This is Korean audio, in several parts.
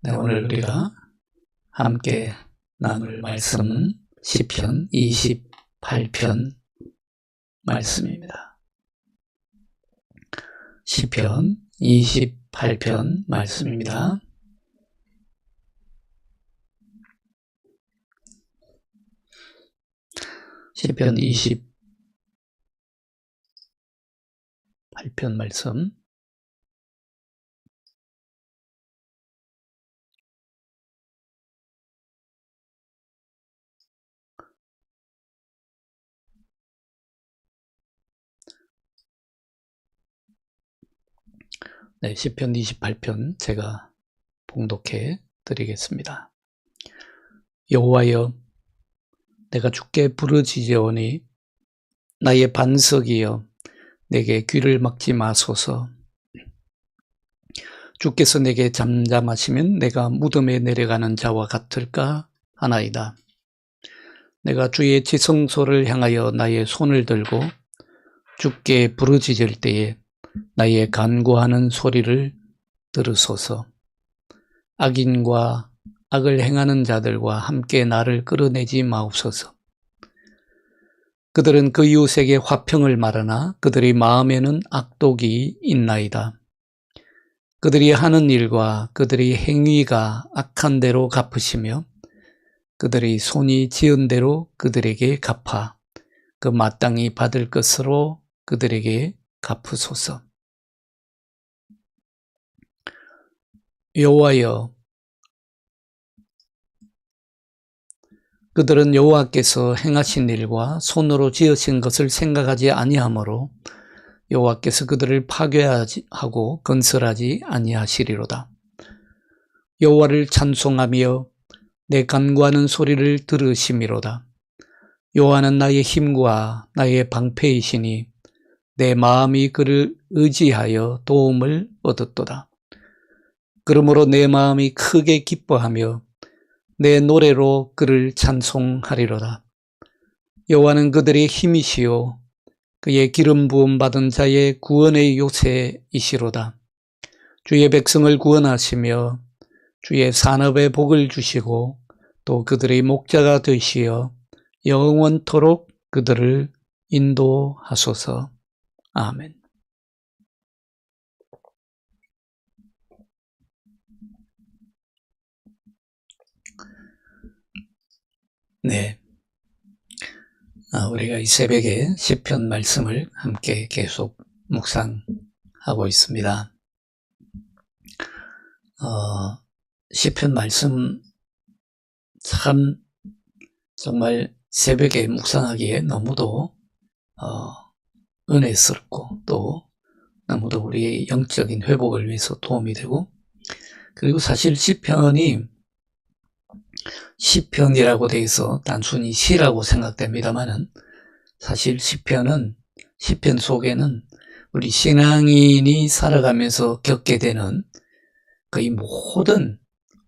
네, 오늘 우리가 함께 나눌 말씀은 시편 28편 말씀입니다. 시편 28편 말씀입니다. 시편 28편 말씀. 네, 시편 28편 제가 봉독해 드리겠습니다. 여호와여, 내가 주께 부르짖으오니 나의 반석이여, 내게 귀를 막지 마소서. 주께서 내게 잠잠하시면 내가 무덤에 내려가는 자와 같을까 하나이다. 내가 주의 지성소를 향하여 나의 손을 들고 주께 부르짖을 때에 나의 간구하는 소리를 들으소서. 악인과 악을 행하는 자들과 함께 나를 끌어내지 마옵소서. 그들은 그 이웃에게 화평을 말하나 그들의 마음에는 악독이 있나이다. 그들이 하는 일과 그들의 행위가 악한 대로 갚으시며 그들의 손이 지은 대로 그들에게 갚아 그 마땅히 받을 것으로 그들에게 갚으소서. 여호와여, 그들은 여호와께서 행하신 일과 손으로 지으신 것을 생각하지 아니하므로 여호와께서 그들을 파괴하고 건설하지 아니하시리로다. 여호와를 찬송하며 내 간구하는 소리를 들으심이로다. 여호와는 나의 힘과 나의 방패이시니 내 마음이 그를 의지하여 도움을 얻었도다. 그러므로 내 마음이 크게 기뻐하며 내 노래로 그를 찬송하리로다. 여호와는 그들의 힘이시요 그의 기름 부음 받은 자의 구원의 요새이시로다. 주의 백성을 구원하시며 주의 산업에 복을 주시고 또 그들의 목자가 되시어 영원토록 그들을 인도하소서. 아멘. 네, 우리가 이 새벽에 시편 말씀을 함께 계속 묵상하고 있습니다. 시편 말씀 참 정말 새벽에 묵상하기에 너무도 은혜스럽고 또 너무도 우리의 영적인 회복을 위해서 도움이 되고, 그리고 사실 시편이라고 돼 있어 단순히 시라고 생각됩니다만은 사실 시편 속에는 우리 신앙인이 살아가면서 겪게 되는 거의 모든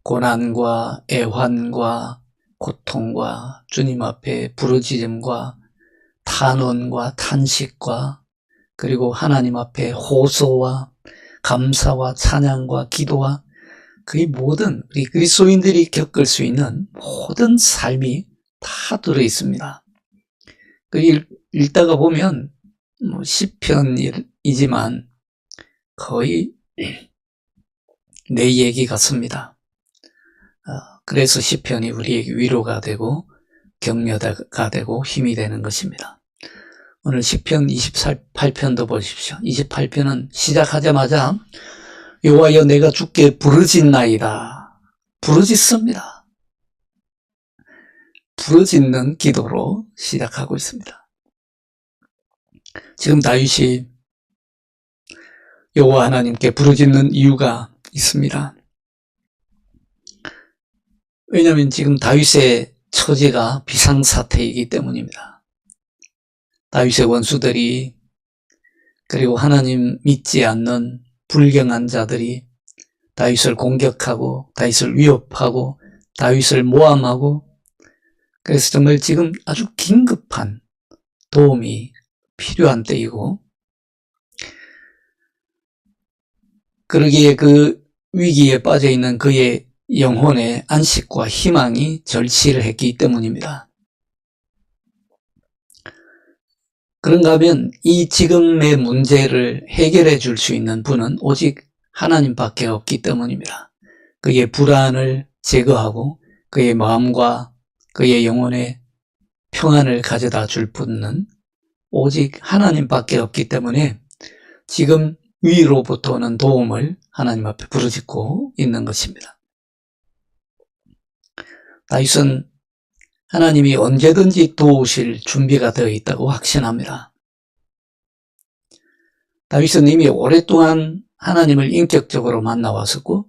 고난과 애환과 고통과 주님 앞에 부르짖음과 탄원과 탄식과 그리고 하나님 앞에 호소와 감사와 찬양과 기도와 거의 모든 우리 그리스도인들이 겪을 수 있는 모든 삶이 다 들어있습니다. 읽다가 보면 시편이지만 거의 내 얘기 같습니다. 그래서 시편이 우리에게 위로가 되고 격려가 되고 힘이 되는 것입니다. 오늘 시편 28편도 보십시오. 28편은 시작하자마자 여호와여, 내가 주께 부르짖나이다. 부르짖습니다. 부르짖는 기도로 시작하고 있습니다. 지금 다윗이 여호와 하나님께 부르짖는 이유가 있습니다. 왜냐하면 지금 다윗의 처지가 비상사태이기 때문입니다. 다윗의 원수들이, 그리고 하나님 믿지 않는 불경한 자들이 다윗을 공격하고 다윗을 위협하고 다윗을 모함하고, 그래서 정말 지금 아주 긴급한 도움이 필요한 때이고, 그러기에 그 위기에 빠져있는 그의 영혼의 안식과 희망이 절실했기 때문입니다. 그런가 하면 이 지금의 문제를 해결해 줄 수 있는 분은 오직 하나님밖에 없기 때문입니다. 그의 불안을 제거하고 그의 마음과 그의 영혼의 평안을 가져다 줄 분은 오직 하나님밖에 없기 때문에 지금 위로부터 오는 도움을 하나님 앞에 부르짖고 있는 것입니다. 다윗은 하나님이 언제든지 도우실 준비가 되어 있다고 확신합니다. 다윗은 이미 오랫동안 하나님을 인격적으로 만나왔었고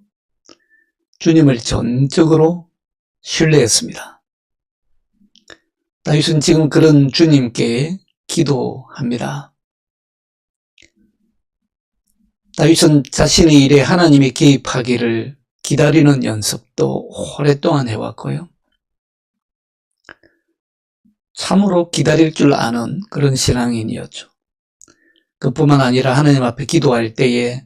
주님을 전적으로 신뢰했습니다. 다윗은 지금 그런 주님께 기도합니다. 다윗은 자신의 일에 하나님이 개입하기를 기다리는 연습도 오랫동안 해왔고요. 참으로 기다릴 줄 아는 그런 신앙인이었죠. 그뿐만 아니라 하나님 앞에 기도할 때에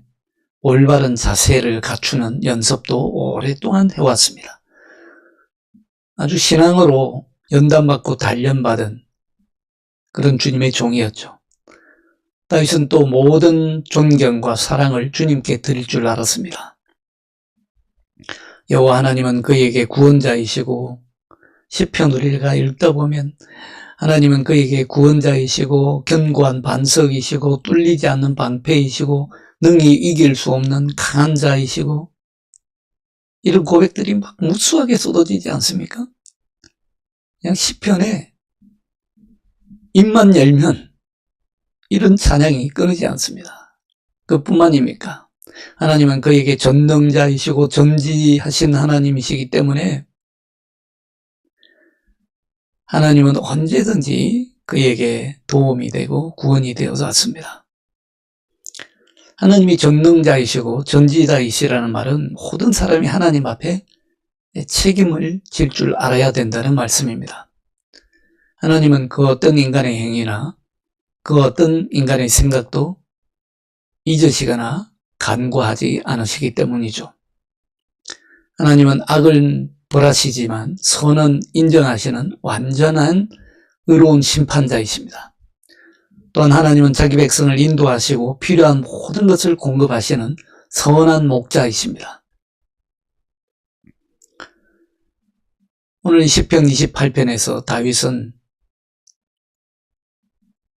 올바른 자세를 갖추는 연습도 오랫동안 해왔습니다. 아주 신앙으로 연단받고 단련받은 그런 주님의 종이었죠. 다윗은 또 모든 존경과 사랑을 주님께 드릴 줄 알았습니다. 여호와 하나님은 그에게 구원자이시고 시편 우리가 읽다 보면 하나님은 그에게 구원자이시고 견고한 반석이시고 뚫리지 않는 방패이시고 능히 이길 수 없는 강한 자이시고 이런 고백들이 막 무수하게 쏟아지지 않습니까? 그냥 시편에 입만 열면 이런 찬양이 끊이지 않습니다. 그뿐만입니까? 하나님은 그에게 전능자이시고 전지하신 하나님이시기 때문에 하나님은 언제든지 그에게 도움이 되고 구원이 되어서 왔습니다. 하나님이 전능자이시고 전지자이시라는 말은 모든 사람이 하나님 앞에 책임을 질 줄 알아야 된다는 말씀입니다. 하나님은 그 어떤 인간의 행위나 그 어떤 인간의 생각도 잊으시거나 간과하지 않으시기 때문이죠. 하나님은 악을 벌하시지만 선은 인정하시는 완전한 의로운 심판자이십니다. 또한 하나님은 자기 백성을 인도하시고 필요한 모든 것을 공급하시는 선한 목자이십니다. 오늘 시편 28편에서 다윗은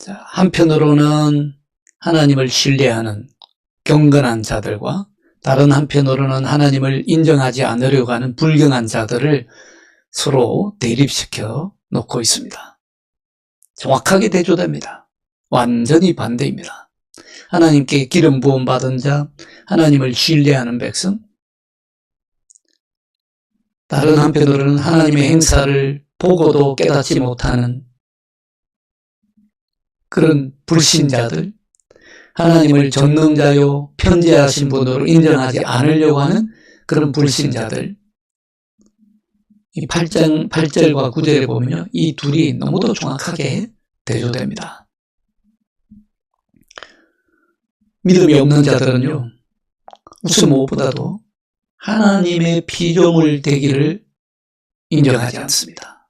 한편으로는 하나님을 신뢰하는 경건한 자들과 다른 한편으로는 하나님을 인정하지 않으려고 하는 불경한 자들을 서로 대립시켜 놓고 있습니다. 정확하게 대조됩니다. 완전히 반대입니다. 하나님께 기름 부음 받은 자, 하나님을 신뢰하는 백성, 다른 한편으로는 하나님의 행사를 보고도 깨닫지 못하는 그런 불신자들, 하나님을 전능자요 편재하신 분으로 인정하지 않으려고 하는 그런 불신자들, 이 8절과 9절에 보면요, 이 둘이 너무도 정확하게 대조됩니다. 믿음이 없는 자들은요, 우선 무엇보다도 하나님의 피조물 되기를 인정하지 않습니다.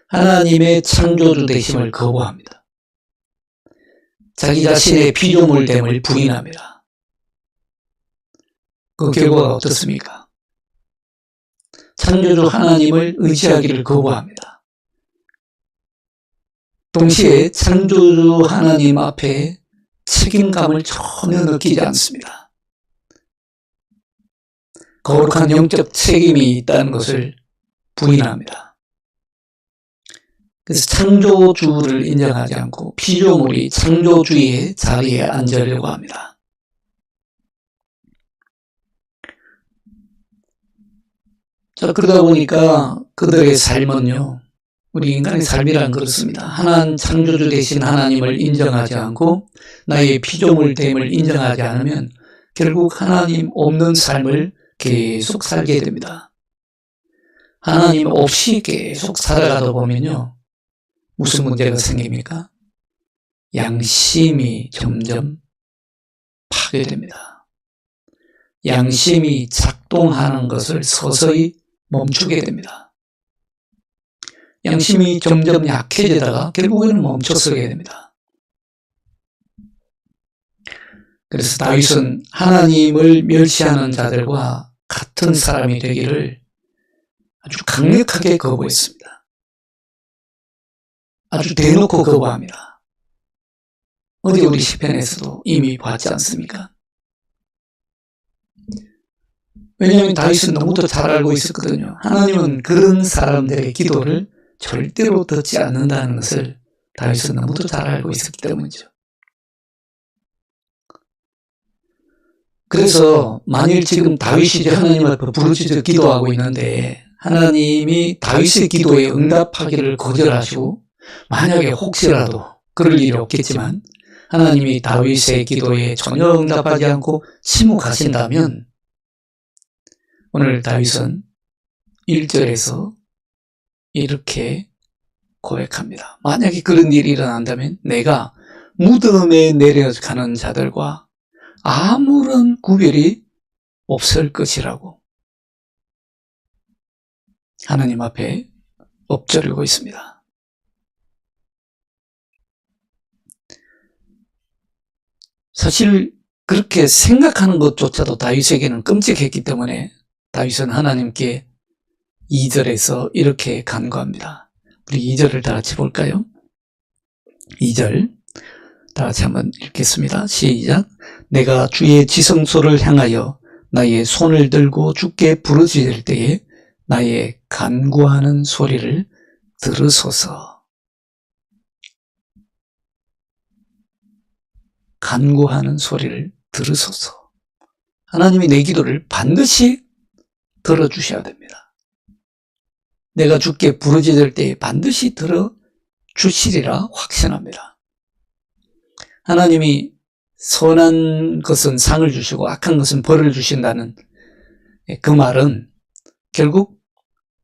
하나님의 창조주 되심을 거부합니다. 자기 자신의 피조물됨을 부인합니다. 그 결과가 어떻습니까? 창조주 하나님을 의지하기를 거부합니다. 동시에 창조주 하나님 앞에 책임감을 전혀 느끼지 않습니다. 거룩한 영적 책임이 있다는 것을 부인합니다. 그래서 창조주를 인정하지 않고 피조물이 창조주의 자리에 앉으려고 합니다. 자, 그러다 보니까 그들의 삶은요, 우리 인간의 삶이란 그렇습니다. 하나님 창조주 되신 하나님을 인정하지 않고 나의 피조물됨을 인정하지 않으면 결국 하나님 없는 삶을 계속 살게 됩니다. 하나님 없이 계속 살아가다 보면요, 무슨 문제가 생깁니까? 양심이 점점 파괴됩니다. 양심이 작동하는 것을 서서히 멈추게 됩니다. 양심이 점점 약해지다가 결국에는 멈춰서게 됩니다. 그래서 다윗은 하나님을 멸시하는 자들과 같은 사람이 되기를 아주 강력하게 거부했습니다. 아주 대놓고 거부합니다. 어디 우리 시편에서도 이미 봤지 않습니까? 왜냐하면 다윗은 너무도 잘 알고 있었거든요. 하나님은 그런 사람들의 기도를 절대로 듣지 않는다는 것을 다윗은 너무도 잘 알고 있었기 때문이죠. 그래서 만일 지금 다윗이 하나님 앞에 부르짖어 기도하고 있는데 하나님이 다윗의 기도에 응답하기를 거절하시고 만약에 혹시라도 그럴 일이 없겠지만 하나님이 다윗의 기도에 전혀 응답하지 않고 침묵하신다면 오늘 다윗은 1절에서 이렇게 고백합니다. 만약에 그런 일이 일어난다면 내가 무덤에 내려가는 자들과 아무런 구별이 없을 것이라고 하나님 앞에 엎드리고 있습니다. 사실 그렇게 생각하는 것조차도 다윗에게는 끔찍했기 때문에 다윗은 하나님께 2절에서 이렇게 간구합니다. 우리 2절을 다 같이 볼까요? 2절 다 같이 한번 읽겠습니다. 시작. 내가 주의 지성소를 향하여 나의 손을 들고 주께 부르짖을 때에 나의 간구하는 소리를 들으소서. 간구하는 소리를 들으소서. 하나님이 내 기도를 반드시 들어주셔야 됩니다. 내가 주께 부르짖을 때에 반드시 들어주시리라 확신합니다. 하나님이 선한 것은 상을 주시고 악한 것은 벌을 주신다는 그 말은 결국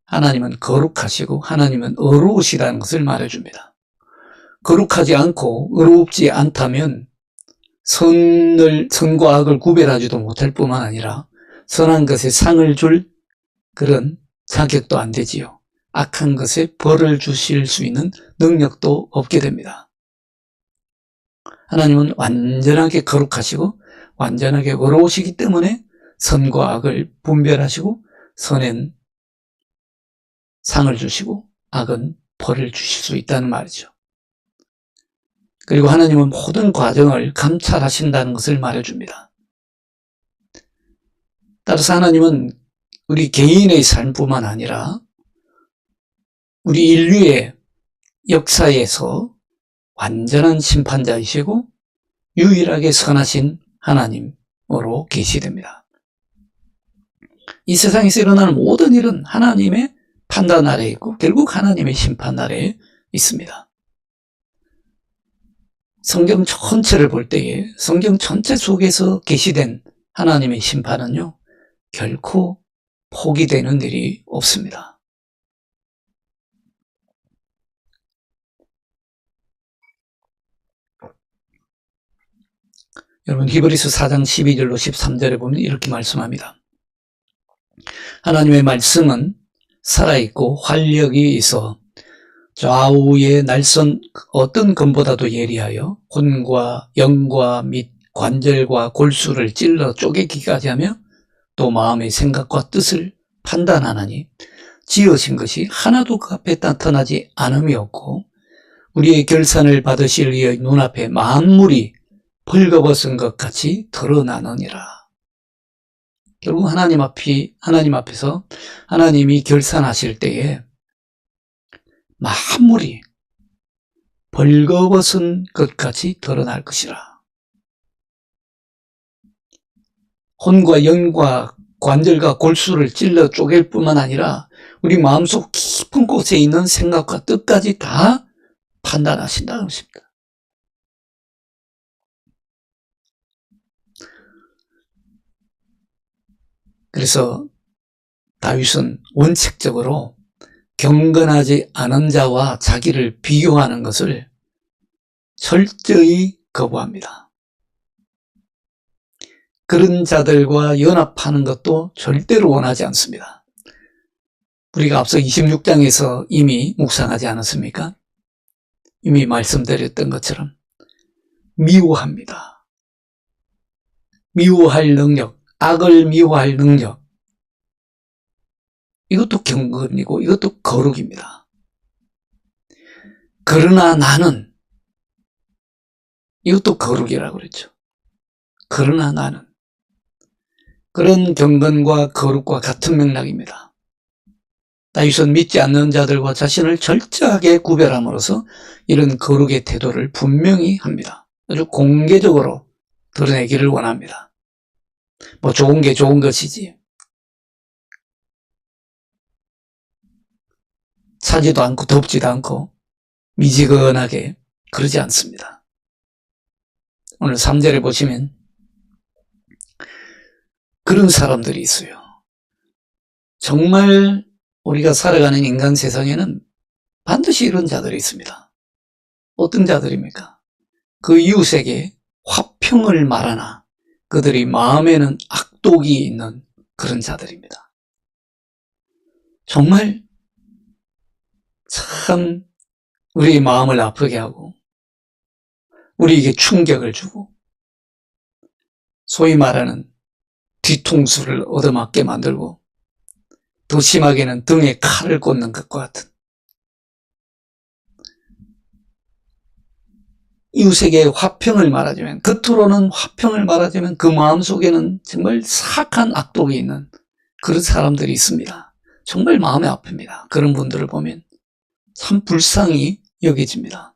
하나님은 거룩하시고 하나님은 의로우시다는 것을 말해줍니다. 거룩하지 않고 의롭지 않다면 선과 악을 구별하지도 못할 뿐만 아니라 선한 것에 상을 줄 그런 자격도 안 되지요. 악한 것에 벌을 주실 수 있는 능력도 없게 됩니다. 하나님은 완전하게 거룩하시고 완전하게 의로우시기 때문에 선과 악을 분별하시고 선엔 상을 주시고 악은 벌을 주실 수 있다는 말이죠. 그리고 하나님은 모든 과정을 감찰하신다는 것을 말해줍니다. 따라서 하나님은 우리 개인의 삶뿐만 아니라 우리 인류의 역사에서 완전한 심판자이시고 유일하게 선하신 하나님으로 계시됩니다. 이 세상에서 일어나는 모든 일은 하나님의 판단 아래에 있고 결국 하나님의 심판 아래에 있습니다. 성경 전체를 볼 때에 성경 전체 속에서 계시된 하나님의 심판은요 결코 포기되는 일이 없습니다. 여러분 히브리서 4장 12절로 13절에 보면 이렇게 말씀합니다. 하나님의 말씀은 살아있고 활력이 있어 좌우의 날선 어떤 검보다도 예리하여 혼과 영과 및 관절과 골수를 찔러 쪼개기까지 하며 또 마음의 생각과 뜻을 판단하나니 지으신 것이 하나도 그 앞에 나타나지 않음이 없고 우리의 결산을 받으실 이의 눈앞에 만물이 벌거벗은 것 같이 드러나느니라. 결국 하나님 앞에서 하나님이 결산하실 때에 만물이 벌거벗은 것 같이 드러날 것이라. 혼과 영과 관절과 골수를 찔러 쪼갤 뿐만 아니라 우리 마음속 깊은 곳에 있는 생각과 뜻까지 다 판단하신다는 것입니다. 그래서 다윗은 원칙적으로 경건하지 않은 자와 자기를 비교하는 것을 철저히 거부합니다. 그런 자들과 연합하는 것도 절대로 원하지 않습니다. 우리가 앞서 26장에서 이미 묵상하지 않았습니까? 이미 말씀드렸던 것처럼 미워합니다. 미워할 능력, 악을 미워할 능력, 이것도 경건이고 이것도 거룩입니다. 그러나 나는, 이것도 거룩이라고 그랬죠. 그러나 나는, 그런 경건과 거룩과 같은 맥락입니다. 다윗은 믿지 않는 자들과 자신을 철저하게 구별함으로써 이런 거룩의 태도를 분명히 합니다. 아주 공개적으로 드러내기를 원합니다. 뭐 좋은 게 좋은 것이지, 차지도 않고 덥지도 않고 미지근하게 그러지 않습니다. 오늘 3절에 보시면 그런 사람들이 있어요. 정말 우리가 살아가는 인간 세상에는 반드시 이런 자들이 있습니다. 어떤 자들입니까? 그 이웃에게 화평을 말하나 그들이 마음에는 악독이 있는 그런 자들입니다. 정말 참 우리의 마음을 아프게 하고 우리에게 충격을 주고 소위 말하는 뒤통수를 얻어맞게 만들고 더 심하게는 등에 칼을 꽂는 것과 같은, 이웃에게 화평을 말하자면, 겉으로는 화평을 말하자면 그 마음속에는 정말 사악한 악독이 있는 그런 사람들이 있습니다. 정말 마음이 아픕니다. 그런 분들을 보면 참 불쌍히 여겨집니다.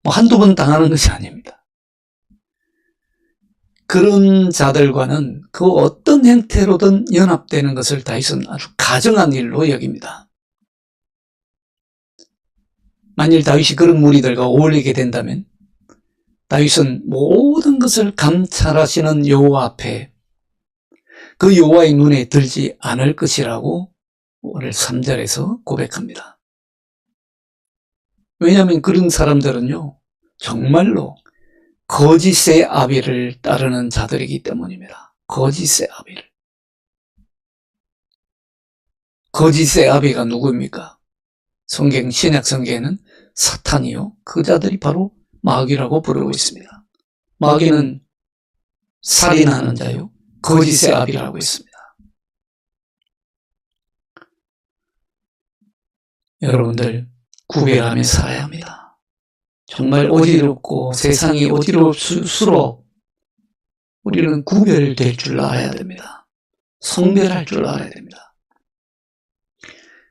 뭐 한두 번 당하는 것이 아닙니다. 그런 자들과는 그 어떤 형태로든 연합되는 것을 다윗은 아주 가정한 일로 여깁니다. 만일 다윗이 그런 무리들과 어울리게 된다면 다윗은 모든 것을 감찰하시는 여호와 앞에 그 여호와의 눈에 들지 않을 것이라고 오늘 3절에서 고백합니다. 왜냐하면 그런 사람들은요, 정말로 거짓의 아비를 따르는 자들이기 때문입니다. 거짓의 아비를. 거짓의 아비가 누구입니까? 신약 성경에는 사탄이요, 그 자들이 바로 마귀라고 부르고 있습니다. 마귀는 살인하는 자요, 거짓의 아비라고 했습니다. 여러분들 구별하며 살아야 합니다. 정말 어지럽고 세상이 어지러울수록 우리는 구별될 줄 알아야 됩니다. 성별할 줄 알아야 됩니다.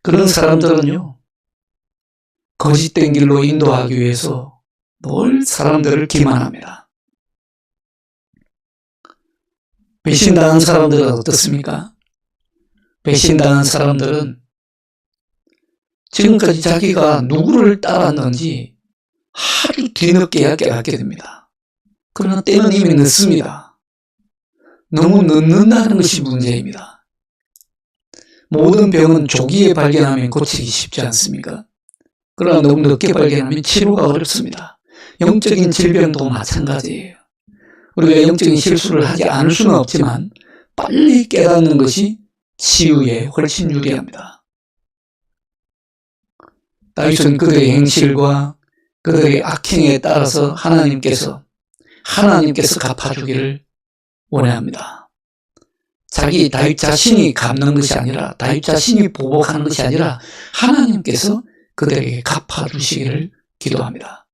그런 사람들은요, 거짓된 길로 인도하기 위해서 늘 사람들을 기만합니다. 배신당한 사람들은 어떻습니까? 배신당한 사람들은 지금까지 자기가 누구를 따랐는지 하루 뒤늦게야 깨닫게 됩니다. 그러나 때는 이미 늦습니다. 너무 늦는다는 것이 문제입니다. 모든 병은 조기에 발견하면 고치기 쉽지 않습니까? 그러나 너무 늦게 발견하면 치료가 어렵습니다. 영적인 질병도 마찬가지예요. 우리가 영적인 실수를 하지 않을 수는 없지만 빨리 깨닫는 것이 치유에 훨씬 유리합니다. 다윗은 그들의 행실과 그들의 악행에 따라서 하나님께서 갚아주기를 원합니다. 다윗 자신이 갚는 것이 아니라, 다윗 자신이 보복하는 것이 아니라 하나님께서 그들에게 갚아주시기를 기도합니다.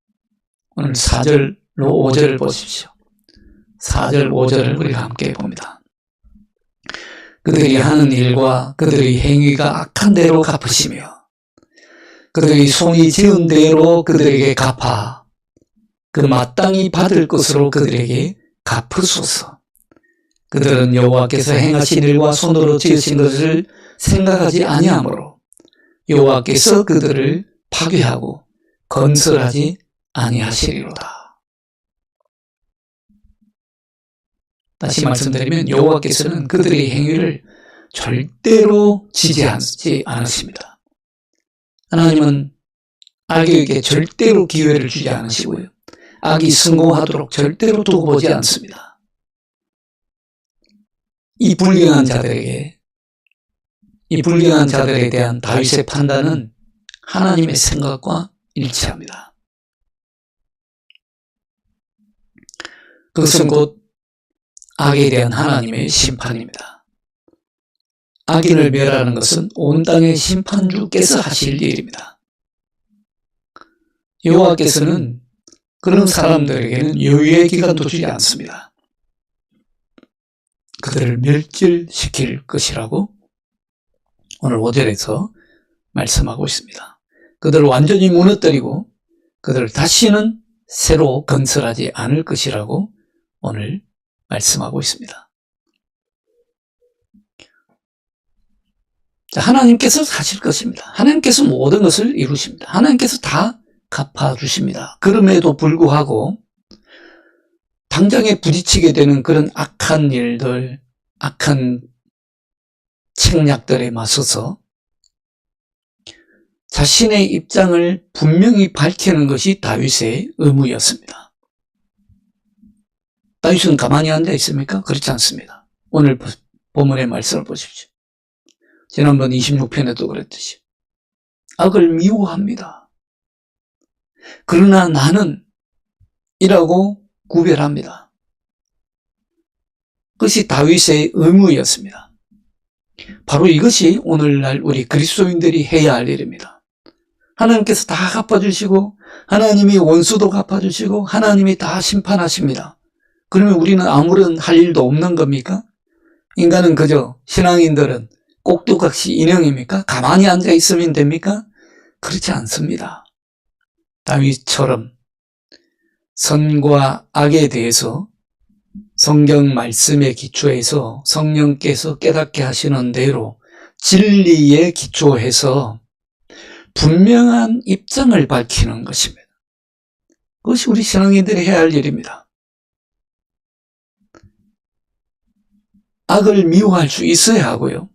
오늘 4절로 5절을 보십시오. 4절, 5절을 우리가 함께 봅니다. 그들이 하는 일과 그들의 행위가 악한 대로 갚으시며 그들의 손이 지은 대로 그들에게 갚아 그 마땅히 받을 것으로 그들에게 갚으소서. 그들은 여호와께서 행하신 일과 손으로 지으신 것을 생각하지 아니하므로 여호와께서 그들을 파괴하고 건설하지 아니하시리로다. 다시 말씀드리면 여호와께서는 그들의 행위를 절대로 지지하지 않으십니다. 하나님은 악에게 절대로 기회를 주지 않으시고요, 악이 성공하도록 절대로 두고 보지 않습니다. 이 불경한 자들에 대한 다윗의 판단은 하나님의 생각과 일치합니다. 그것은 곧 악에 대한 하나님의 심판입니다. 악인을 멸하는 것은 온 땅의 심판주께서 하실 일입니다. 여호와께서는 그런 사람들에게는 여유의 기간도 주지 않습니다. 그들을 멸절시킬 것이라고 오늘 5절에서 말씀하고 있습니다. 그들을 완전히 무너뜨리고 그들을 다시는 새로 건설하지 않을 것이라고 오늘 말씀하고 있습니다. 자, 하나님께서 하실 것입니다. 하나님께서 모든 것을 이루십니다. 하나님께서 다 갚아주십니다. 그럼에도 불구하고 당장에 부딪히게 되는 그런 악한 일들, 악한 책략들에 맞서서 자신의 입장을 분명히 밝히는 것이 다윗의 의무였습니다. 다윗은 가만히 앉아 있습니까? 그렇지 않습니다. 오늘 본문의 말씀을 보십시오. 지난번 26편에도 그랬듯이 악을 미워합니다. 그러나 나는 이라고 구별합니다. 그것이 다윗의 의무였습니다. 바로 이것이 오늘날 우리 그리스도인들이 해야 할 일입니다. 하나님께서 다 갚아주시고 하나님이 원수도 갚아주시고 하나님이 다 심판하십니다. 그러면 우리는 아무런 할 일도 없는 겁니까? 인간은 그저 신앙인들은 꼭두각시 인형입니까? 가만히 앉아 있으면 됩니까? 그렇지 않습니다. 다윗처럼 선과 악에 대해서 성경 말씀에 기초해서 성령께서 깨닫게 하시는 대로 진리에 기초해서 분명한 입장을 밝히는 것입니다. 그것이 우리 신앙인들이 해야 할 일입니다. 악을 미워할 수 있어야 하고요.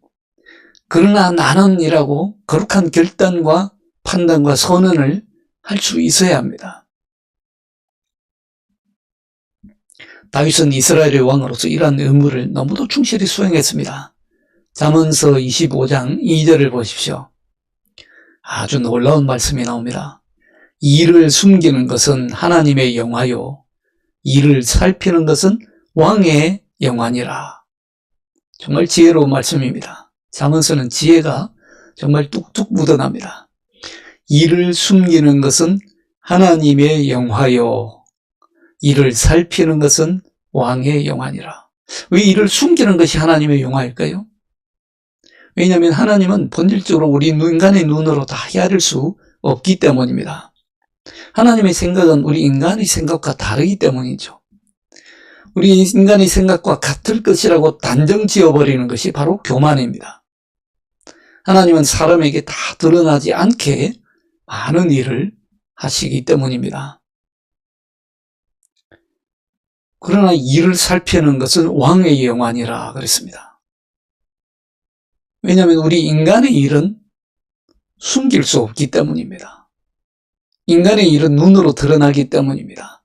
그러나 나는 이라고 거룩한 결단과 판단과 선언을 할 수 있어야 합니다. 다윗은 이스라엘의 왕으로서 이러한 의무를 너무도 충실히 수행했습니다. 잠언서 25장 2절을 보십시오. 아주 놀라운 말씀이 나옵니다. 이를 숨기는 것은 하나님의 영화요, 이를 살피는 것은 왕의 영화니라. 정말 지혜로운 말씀입니다. 잠언서는 지혜가 정말 뚝뚝 묻어납니다. 이를 숨기는 것은 하나님의 영화요, 이를 살피는 것은 왕의 영화니라. 왜 이를 숨기는 것이 하나님의 영화일까요? 왜냐하면 하나님은 본질적으로 우리 인간의 눈으로 다 헤아릴 수 없기 때문입니다. 하나님의 생각은 우리 인간의 생각과 다르기 때문이죠. 우리 인간의 생각과 같을 것이라고 단정 지어버리는 것이 바로 교만입니다. 하나님은 사람에게 다 드러나지 않게 많은 일을 하시기 때문입니다. 그러나 이를 살피는 것은 왕의 영화니라 그랬습니다. 왜냐하면 우리 인간의 일은 숨길 수 없기 때문입니다. 인간의 일은 눈으로 드러나기 때문입니다.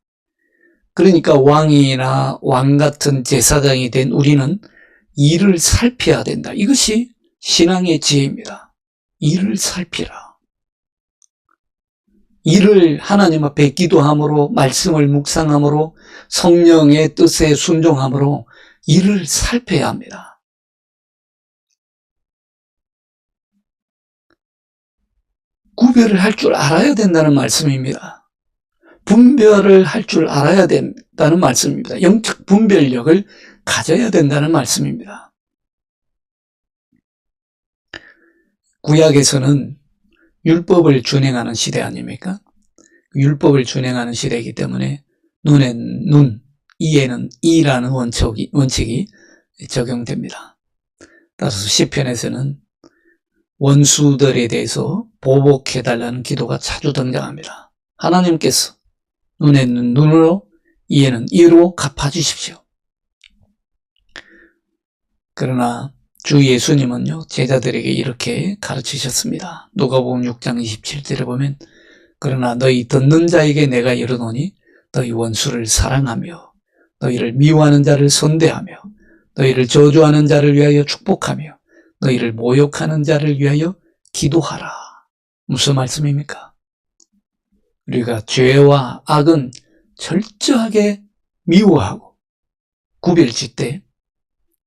그러니까 왕이나 왕 같은 제사장이 된 우리는 이를 살펴야 된다. 이것이 신앙의 지혜입니다. 이를 살피라. 이를 하나님 앞에 기도함으로, 말씀을 묵상함으로, 성령의 뜻에 순종함으로 이를 살펴야 합니다. 구별을 할 줄 알아야 된다는 말씀입니다. 분별을 할 줄 알아야 된다는 말씀입니다. 영적 분별력을 가져야 된다는 말씀입니다. 구약에서는 율법을 준행하는 시대 아닙니까? 율법을 준행하는 시대이기 때문에 눈엔 눈, 이에는 이라는 원칙이 적용됩니다. 따라서 시편에서는 원수들에 대해서 보복해달라는 기도가 자주 등장합니다. 하나님께서 눈에는 눈으로, 이에는 이로 갚아주십시오. 그러나 주 예수님은요, 제자들에게 이렇게 가르치셨습니다. 누가복음 6장 27절에 보면, 그러나 너희 듣는 자에게 내가 이르노니 너희 원수를 사랑하며 너희를 미워하는 자를 선대하며 너희를 저주하는 자를 위하여 축복하며 너희를 모욕하는 자를 위하여 기도하라. 무슨 말씀입니까? 우리가 죄와 악은 철저하게 미워하고 구별짓되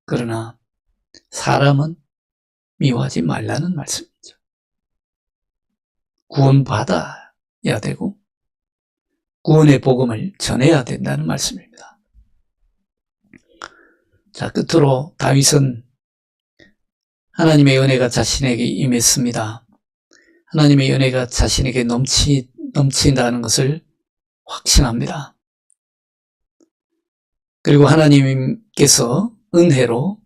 그러나 사람은 미워하지 말라는 말씀이죠. 구원받아야 되고 구원의 복음을 전해야 된다는 말씀입니다. 자, 끝으로 다윗은 하나님의 은혜가 자신에게 임했습니다. 하나님의 은혜가 자신에게 넘친다는 것을 확신합니다. 그리고 하나님께서 은혜로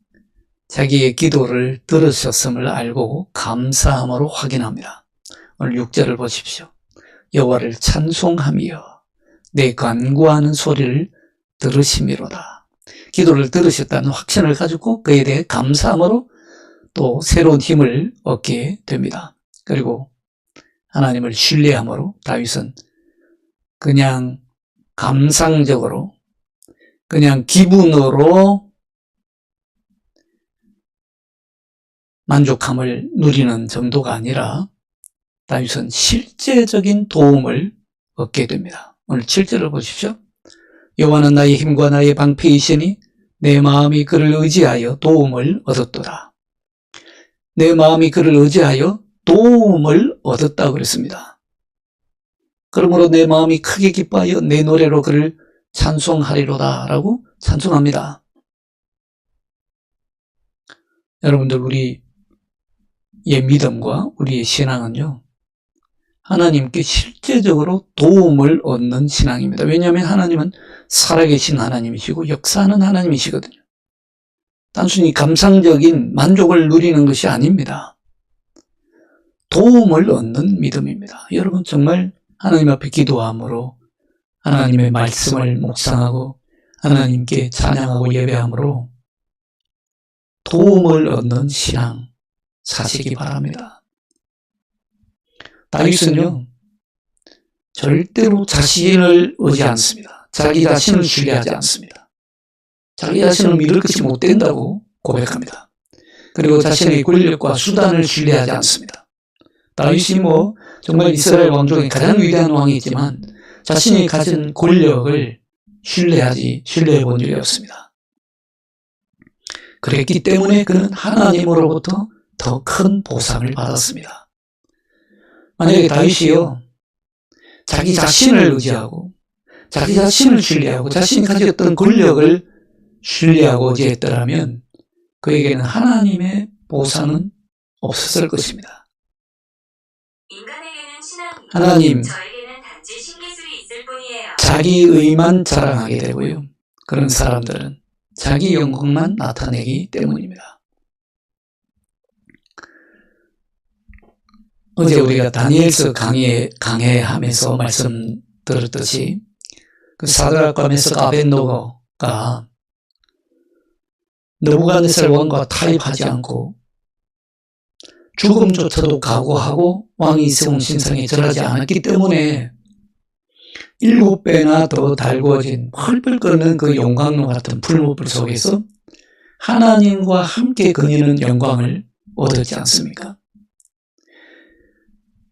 자기의 기도를 들으셨음을 알고 감사함으로 확인합니다. 오늘 6절을 보십시오. 여호와를 찬송하며 내 간구하는 소리를 들으심이로다. 기도를 들으셨다는 확신을 가지고 그에 대해 감사함으로 또 새로운 힘을 얻게 됩니다. 그리고 하나님을 신뢰함으로 다윗은 그냥 감상적으로 그냥 기분으로 만족함을 누리는 정도가 아니라 다윗은 실제적인 도움을 얻게 됩니다. 오늘 7절을 보십시오. 여호와는 나의 힘과 나의 방패이시니 내 마음이 그를 의지하여 도움을 얻었도다. 내 마음이 그를 의지하여 도움을 얻었다고 그랬습니다. 그러므로 내 마음이 크게 기뻐하여 내 노래로 그를 찬송하리로다 라고 찬송합니다. 여러분들, 우리의 믿음과 우리의 신앙은요, 하나님께 실제적으로 도움을 얻는 신앙입니다. 왜냐하면 하나님은 살아계신 하나님이시고 역사하는 하나님이시거든요. 단순히 감상적인 만족을 누리는 것이 아닙니다. 도움을 얻는 믿음입니다. 여러분, 정말 하나님 앞에 기도함으로 하나님의 말씀을 묵상하고 하나님께 찬양하고 예배함으로 도움을 얻는 신앙 사시기 바랍니다. 다윗은요, 절대로 자신을 의지 않습니다. 자기 자신을 신뢰하지 않습니다. 자기 자신을 믿을 것이 못 된다고 고백합니다. 그리고 자신의 권력과 수단을 신뢰하지 않습니다. 다윗이 정말 이스라엘 왕 중에 가장 위대한 왕이지만 자신이 가진 권력을 신뢰해 본 적이 없습니다. 그랬기 때문에 그는 하나님으로부터 더 큰 보상을 받았습니다. 만약에 다윗이요, 자기 자신을 의지하고 자기 자신을 신뢰하고 자신이 가졌던 권력을 신뢰하고 의지했더라면 그에게는 하나님의 보상은 없었을 것입니다. 인간에게는 신앙이, 하나님, 저에게는 단지 신기술이 있을 뿐이에요. 자기의만 자랑하게 되고요, 그런 사람들은 자기 영광만 나타내기 때문입니다. 어제 우리가 다니엘서 강해하면서 말씀드렸듯이 그 사드락과 메삭 아벳노고가 느부갓네살 왕과 타협하지 않고 죽음조차도 각오하고 왕이 세운 신상에 절하지 않았기 때문에 7배나 더 달구어진 펄펄 끓는 그 용광로 같은 풀무불 속에서 하나님과 함께 거니는 영광을 얻었지 않습니까?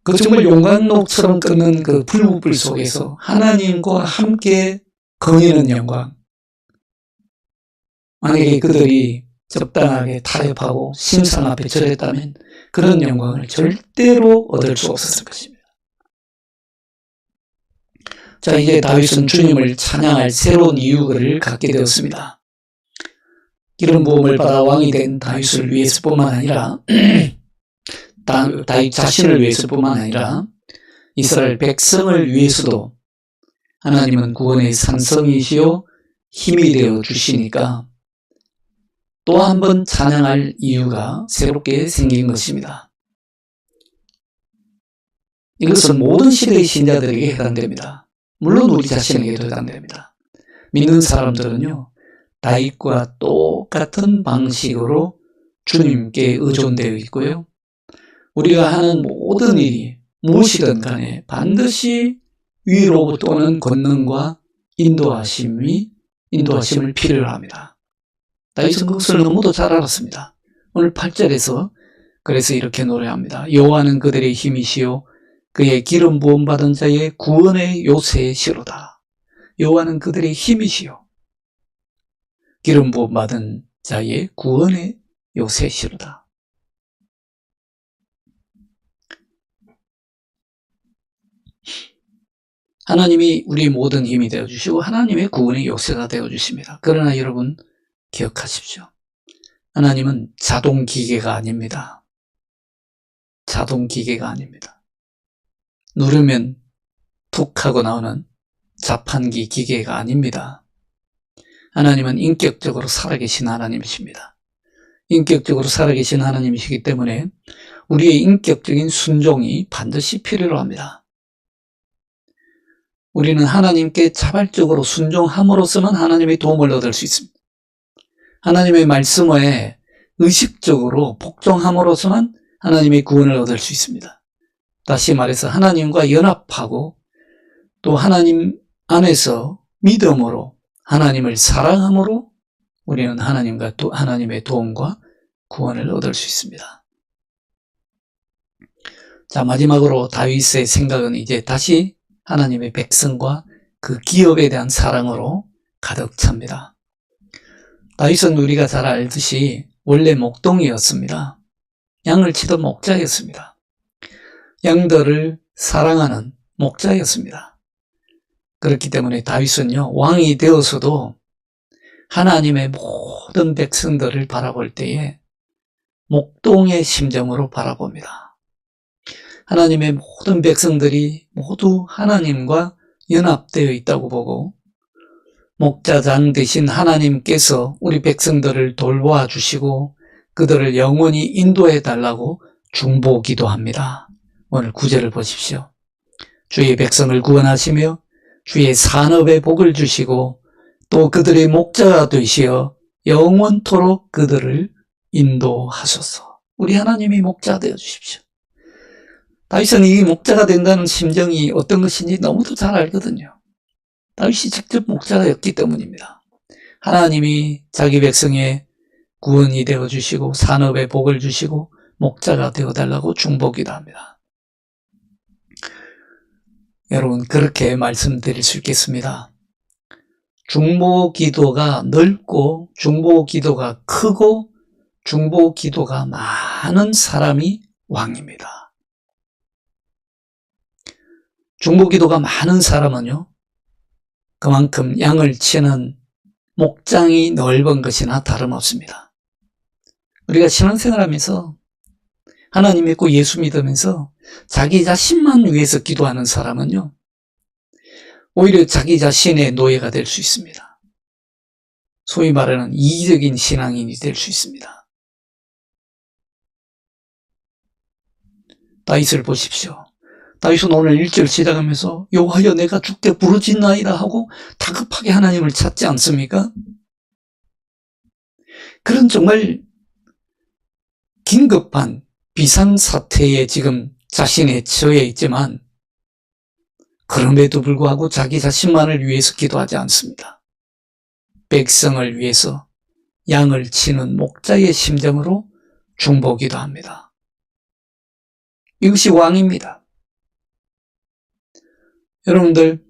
그 정말 용광로처럼 끓는 그 풀무불 속에서 하나님과 함께 거니는 영광. 만약에 그들이 적당하게 타협하고 신상 앞에 절했다면 그런 영광을 절대로 얻을 수 없었을 것입니다. 자, 이제 다윗은 주님을 찬양할 새로운 이유를 갖게 되었습니다. 기름 부음을 받아 왕이 된 다윗을 위해서뿐만 아니라 다윗 자신을 위해서뿐만 아니라 이스라엘 백성을 위해서도 하나님은 구원의 산성이시요 힘이 되어 주시니까 또 한 번 찬양할 이유가 새롭게 생긴 것입니다. 이것은 모든 시대의 신자들에게 해당됩니다. 물론 우리 자신에게도 해당됩니다. 믿는 사람들은요, 다윗과 똑같은 방식으로 주님께 의존되어 있고요, 우리가 하는 모든 일이 무엇이든 간에 반드시 위로부터 오는 권능과 인도하심을 필요로 합니다. 다윗은 그것을 너무도 잘 알았습니다. 오늘 8절에서 그래서 이렇게 노래합니다. 여호와는 그들의 힘이시요 그의 기름 부음 받은 자의 구원의 요새시로다. 여호와는 그들의 힘이시요 기름 부음 받은 자의 구원의 요새시로다. 하나님이 우리의 모든 힘이 되어주시고 하나님의 구원의 요새가 되어주십니다. 그러나 여러분 기억하십시오. 하나님은 자동기계가 아닙니다. 자동기계가 아닙니다. 누르면 툭 하고 나오는 자판기 기계가 아닙니다. 하나님은 인격적으로 살아계신 하나님이십니다. 인격적으로 살아계신 하나님이시기 때문에 우리의 인격적인 순종이 반드시 필요로 합니다. 우리는 하나님께 자발적으로 순종함으로써만 하나님의 도움을 얻을 수 있습니다. 하나님의 말씀에 의식적으로 복종함으로써만 하나님의 구원을 얻을 수 있습니다. 다시 말해서 하나님과 연합하고 또 하나님 안에서 믿음으로 하나님을 사랑함으로 우리는 하나님과 또 하나님의 도움과 구원을 얻을 수 있습니다. 자, 마지막으로 다윗의 생각은 이제 다시 하나님의 백성과 그 기업에 대한 사랑으로 가득 찹니다. 다윗은 우리가 잘 알듯이 원래 목동이었습니다. 양을 치던 목자였습니다. 양들을 사랑하는 목자였습니다. 그렇기 때문에 다윗은요, 왕이 되어서도 하나님의 모든 백성들을 바라볼 때에 목동의 심정으로 바라봅니다. 하나님의 모든 백성들이 모두 하나님과 연합되어 있다고 보고 목자장 대신 하나님께서 우리 백성들을 돌보아 주시고 그들을 영원히 인도해 달라고 중보기도 합니다. 오늘 9절을 보십시오. 주의 백성을 구원하시며 주의 산업에 복을 주시고 또 그들의 목자가 되시어 영원토록 그들을 인도하소서. 우리 하나님이 목자 되어 주십시오. 다윗은 이 목자가 된다는 심정이 어떤 것인지 너무도 잘 알거든요. 다윗이 직접 목자였기 때문입니다. 하나님이 자기 백성의 구원이 되어주시고 산업에 복을 주시고 목자가 되어달라고 중보기도 합니다. 여러분, 그렇게 말씀드릴 수 있겠습니다. 중보기도가 넓고 중보기도가 크고 중보기도가 많은 사람이 왕입니다. 중보기도가 많은 사람은요, 그만큼 양을 치는 목장이 넓은 것이나 다름없습니다. 우리가 신앙생활하면서 하나님 믿고 예수 믿으면서 자기 자신만 위해서 기도하는 사람은요, 오히려 자기 자신의 노예가 될 수 있습니다. 소위 말하는 이기적인 신앙인이 될 수 있습니다. 다윗을 보십시오. 다윗은 오늘 1절 시작하면서 여호와여 내가 주께 부르짖나이다 하고 다급하게 하나님을 찾지 않습니까? 그런 정말 긴급한 비상사태에 지금 자신이 처해 있지만 그럼에도 불구하고 자기 자신만을 위해서 기도하지 않습니다. 백성을 위해서 양을 치는 목자의 심정으로 중보기도 합니다. 이것이 왕입니다. 여러분들,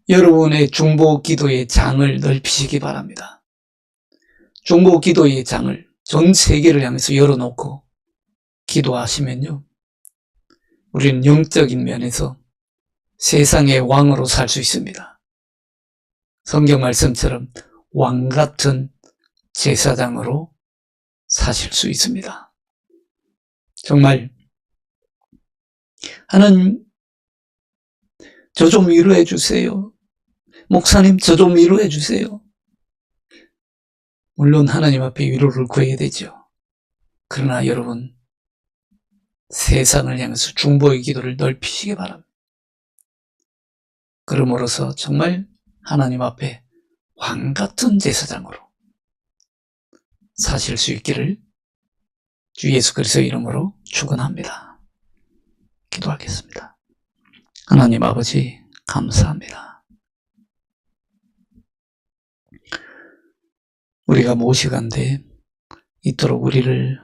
여러분의 중보기도의 장을 넓히시기 바랍니다. 중보기도의 장을 전 세계를 향해서 열어놓고 기도하시면요, 우리는 영적인 면에서 세상의 왕으로 살 수 있습니다. 성경 말씀처럼 왕 같은 제사장으로 사실 수 있습니다. 정말 하나님, 저 좀 위로해 주세요. 목사님, 저 좀 위로해 주세요. 물론 하나님 앞에 위로를 구해야 되죠. 그러나 여러분, 세상을 향해서 중보의 기도를 넓히시기 바랍니다. 그러므로서 정말 하나님 앞에 왕 같은 제사장으로 사실 수 있기를 주 예수 그리스도의 이름으로 축원합니다. 기도하겠습니다. 하나님 아버지, 감사합니다. 우리가 모시간데 이토록 우리를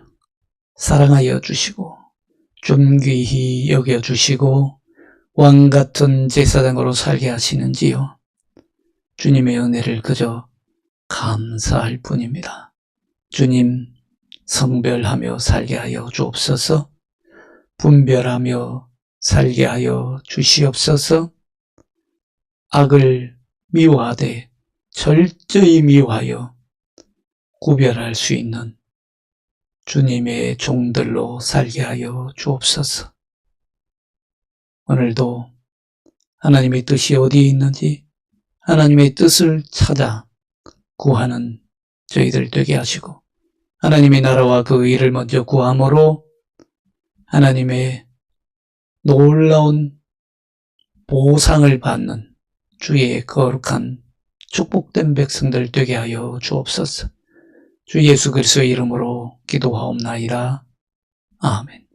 사랑하여 주시고 존귀히 여겨 주시고 왕같은 제사장으로 살게 하시는지요. 주님의 은혜를 그저 감사할 뿐입니다. 주님, 성별하며 살게 하여 주옵소서. 분별하며 살게 하여 주시옵소서. 악을 미워하되 철저히 미워하여 구별할 수 있는 주님의 종들로 살게 하여 주옵소서. 오늘도 하나님의 뜻이 어디에 있는지 하나님의 뜻을 찾아 구하는 저희들 되게 하시고 하나님의 나라와 그 의를 먼저 구함으로 하나님의 놀라운 보상을 받는 주의 거룩한 축복된 백성들 되게 하여 주옵소서. 주 예수 그리스도의 이름으로 기도하옵나이다. 아멘.